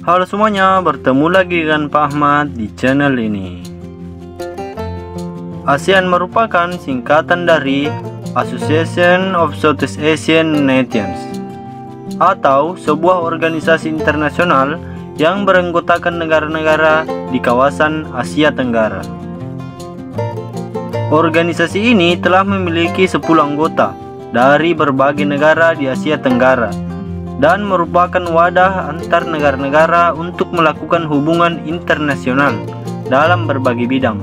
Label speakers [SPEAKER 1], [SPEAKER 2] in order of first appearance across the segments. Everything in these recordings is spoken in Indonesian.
[SPEAKER 1] Halo semuanya, bertemu lagi dengan Pak Ahmad di channel ini. ASEAN merupakan singkatan dari Association of Southeast Asian Nations, atau sebuah organisasi internasional yang beranggotakan negara-negara di kawasan Asia Tenggara. Organisasi ini telah memiliki 10 anggota dari berbagai negara di Asia Tenggara dan merupakan wadah antar negara-negara untuk melakukan hubungan internasional dalam berbagai bidang.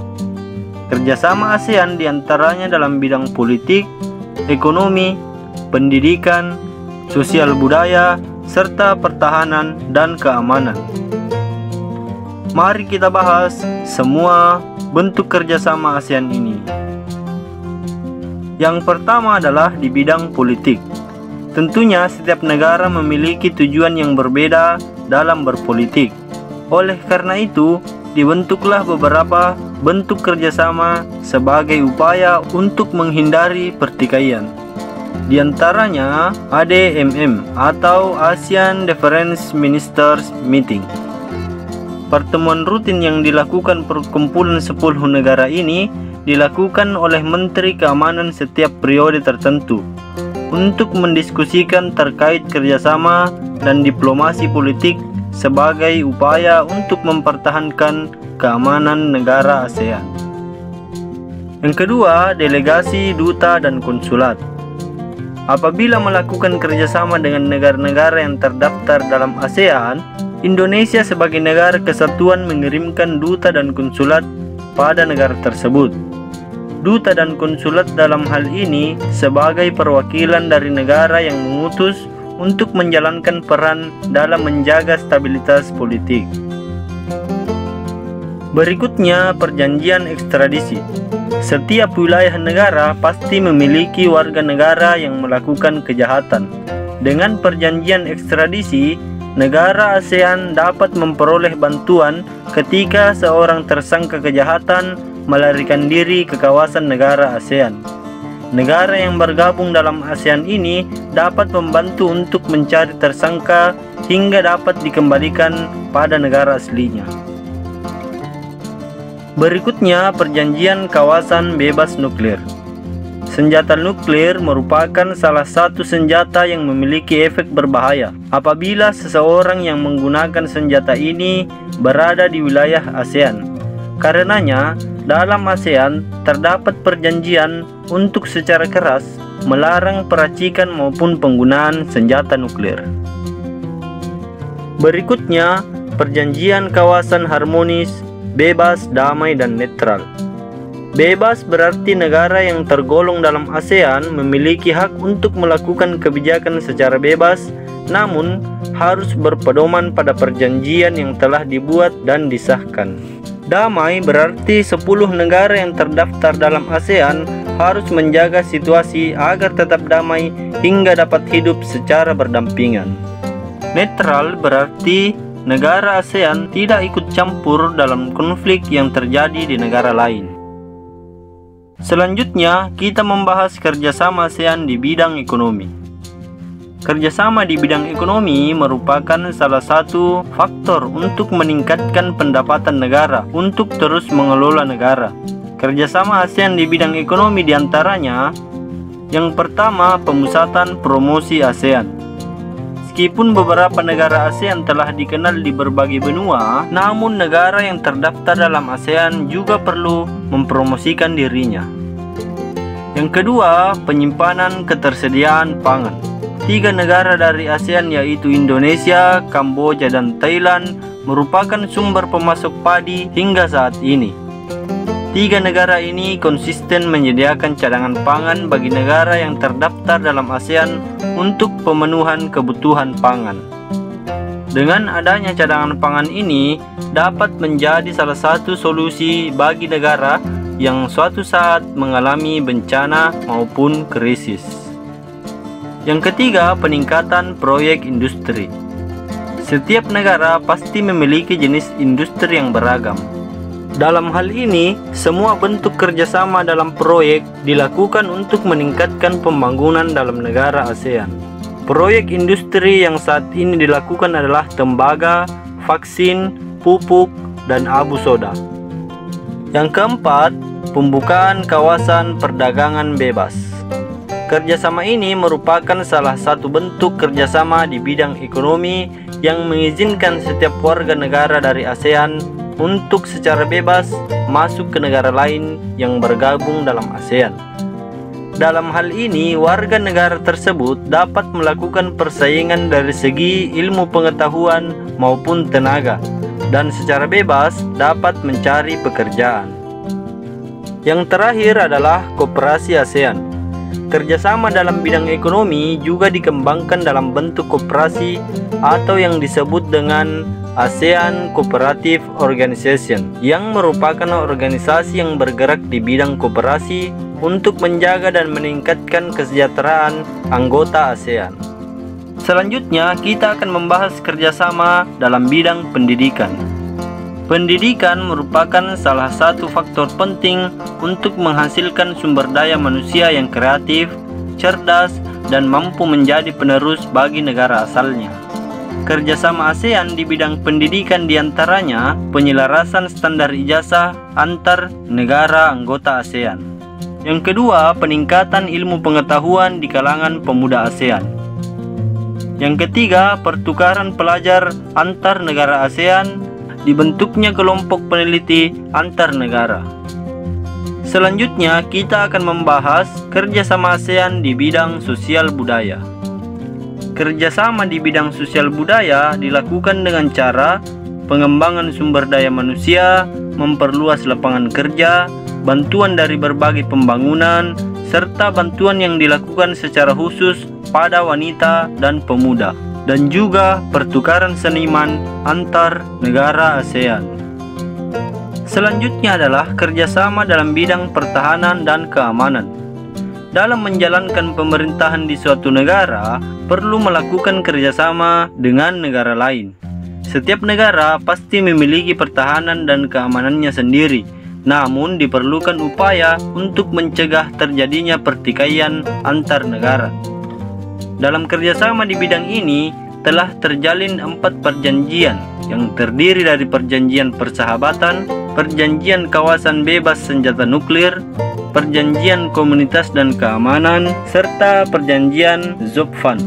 [SPEAKER 1] Kerjasama ASEAN diantaranya dalam bidang politik, ekonomi, pendidikan, sosial budaya, serta pertahanan dan keamanan. Mari kita bahas semua bentuk kerjasama ASEAN ini. Yang pertama adalah di bidang politik. Tentunya setiap negara memiliki tujuan yang berbeda dalam berpolitik. Oleh karena itu, dibentuklah beberapa bentuk kerjasama sebagai upaya untuk menghindari pertikaian. Di antaranya ADMM atau ASEAN Defense Ministers Meeting. Pertemuan rutin yang dilakukan perkumpulan 10 negara ini dilakukan oleh Menteri Keamanan setiap periode tertentu untuk mendiskusikan terkait kerjasama dan diplomasi politik sebagai upaya untuk mempertahankan keamanan negara ASEAN. Yang kedua, delegasi, duta, dan konsulat. Apabila melakukan kerjasama dengan negara-negara yang terdaftar dalam ASEAN, Indonesia sebagai negara kesatuan mengirimkan duta dan konsulat pada negara tersebut. Duta dan konsulat dalam hal ini sebagai perwakilan dari negara yang mengutus untuk menjalankan peran dalam menjaga stabilitas politik. Berikutnya, perjanjian ekstradisi. Setiap wilayah negara pasti memiliki warga negara yang melakukan kejahatan. Dengan perjanjian ekstradisi, negara ASEAN dapat memperoleh bantuan ketika seorang tersangka kejahatan melarikan diri ke kawasan negara ASEAN. Negara yang bergabung dalam ASEAN ini dapat membantu untuk mencari tersangka hingga dapat dikembalikan pada negara aslinya. Berikutnya, perjanjian kawasan bebas nuklir. Senjata nuklir merupakan salah satu senjata yang memiliki efek berbahaya apabila seseorang yang menggunakan senjata ini berada di wilayah ASEAN. Karenanya, dalam ASEAN terdapat perjanjian untuk secara keras melarang peracikan maupun penggunaan senjata nuklir. Berikutnya, perjanjian kawasan harmonis, bebas, damai, dan netral. Bebas berarti negara yang tergolong dalam ASEAN memiliki hak untuk melakukan kebijakan secara bebas, namun harus berpedoman pada perjanjian yang telah dibuat dan disahkan. Damai berarti 10 negara yang terdaftar dalam ASEAN harus menjaga situasi agar tetap damai hingga dapat hidup secara berdampingan. Netral berarti negara ASEAN tidak ikut campur dalam konflik yang terjadi di negara lain. Selanjutnya, kita membahas kerjasama ASEAN di bidang ekonomi. Kerjasama di bidang ekonomi merupakan salah satu faktor untuk meningkatkan pendapatan negara untuk terus mengelola negara. Kerjasama ASEAN di bidang ekonomi diantaranya, yang pertama, pemusatan promosi ASEAN. Meskipun beberapa negara ASEAN telah dikenal di berbagai benua, namun negara yang terdaftar dalam ASEAN juga perlu mempromosikan dirinya. Yang kedua, penyimpanan ketersediaan pangan. 3 negara dari ASEAN yaitu Indonesia, Kamboja, dan Thailand merupakan sumber pemasok padi hingga saat ini. 3 negara ini konsisten menyediakan cadangan pangan bagi negara yang terdaftar dalam ASEAN untuk pemenuhan kebutuhan pangan. Dengan adanya cadangan pangan ini dapat menjadi salah satu solusi bagi negara yang suatu saat mengalami bencana maupun krisis. Yang ketiga, peningkatan proyek industri. Setiap negara pasti memiliki jenis industri yang beragam. Dalam hal ini, semua bentuk kerjasama dalam proyek dilakukan untuk meningkatkan pembangunan dalam negara ASEAN. Proyek industri yang saat ini dilakukan adalah tembaga, vaksin, pupuk, dan abu soda. Yang keempat, pembukaan kawasan perdagangan bebas. Kerjasama ini merupakan salah satu bentuk kerjasama di bidang ekonomi yang mengizinkan setiap warga negara dari ASEAN untuk secara bebas masuk ke negara lain yang bergabung dalam ASEAN. Dalam hal ini, warga negara tersebut dapat melakukan persaingan dari segi ilmu pengetahuan maupun tenaga, dan secara bebas dapat mencari pekerjaan. Yang terakhir adalah Koperasi ASEAN. Kerjasama dalam bidang ekonomi juga dikembangkan dalam bentuk koperasi atau yang disebut dengan ASEAN Cooperative Organization, yang merupakan organisasi yang bergerak di bidang koperasi untuk menjaga dan meningkatkan kesejahteraan anggota ASEAN. Selanjutnya, kita akan membahas kerjasama dalam bidang pendidikan. Pendidikan merupakan salah satu faktor penting untuk menghasilkan sumber daya manusia yang kreatif, cerdas, dan mampu menjadi penerus bagi negara asalnya. Kerjasama ASEAN di bidang pendidikan diantaranya penyelarasan standar ijazah antar negara anggota ASEAN. Yang kedua, peningkatan ilmu pengetahuan di kalangan pemuda ASEAN. Yang ketiga, pertukaran pelajar antar negara ASEAN, dibentuknya kelompok peneliti antar negara. Selanjutnya, kita akan membahas kerjasama ASEAN di bidang sosial budaya. Kerjasama di bidang sosial budaya dilakukan dengan cara pengembangan sumber daya manusia, memperluas lapangan kerja, bantuan dari berbagai pembangunan, serta bantuan yang dilakukan secara khusus pada wanita dan pemuda, dan juga pertukaran seniman antar negara ASEAN. Selanjutnya adalah kerjasama dalam bidang pertahanan dan keamanan. Dalam menjalankan pemerintahan di suatu negara, perlu melakukan kerjasama dengan negara lain. Setiap negara pasti memiliki pertahanan dan keamanannya sendiri, namun diperlukan upaya untuk mencegah terjadinya pertikaian antar negara. Dalam kerjasama di bidang ini telah terjalin 4 perjanjian yang terdiri dari perjanjian persahabatan, perjanjian kawasan bebas senjata nuklir, perjanjian komunitas dan keamanan, serta perjanjian ZOPFAN,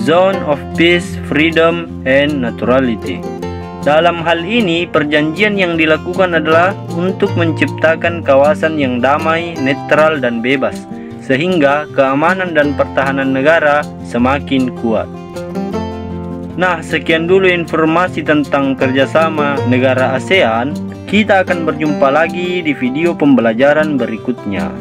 [SPEAKER 1] Zone of Peace, Freedom, and Neutrality. Dalam hal ini, perjanjian yang dilakukan adalah untuk menciptakan kawasan yang damai, netral, dan bebas, sehingga keamanan dan pertahanan negara semakin kuat. Nah, sekian dulu informasi tentang kerjasama negara ASEAN. Kita akan berjumpa lagi di video pembelajaran berikutnya.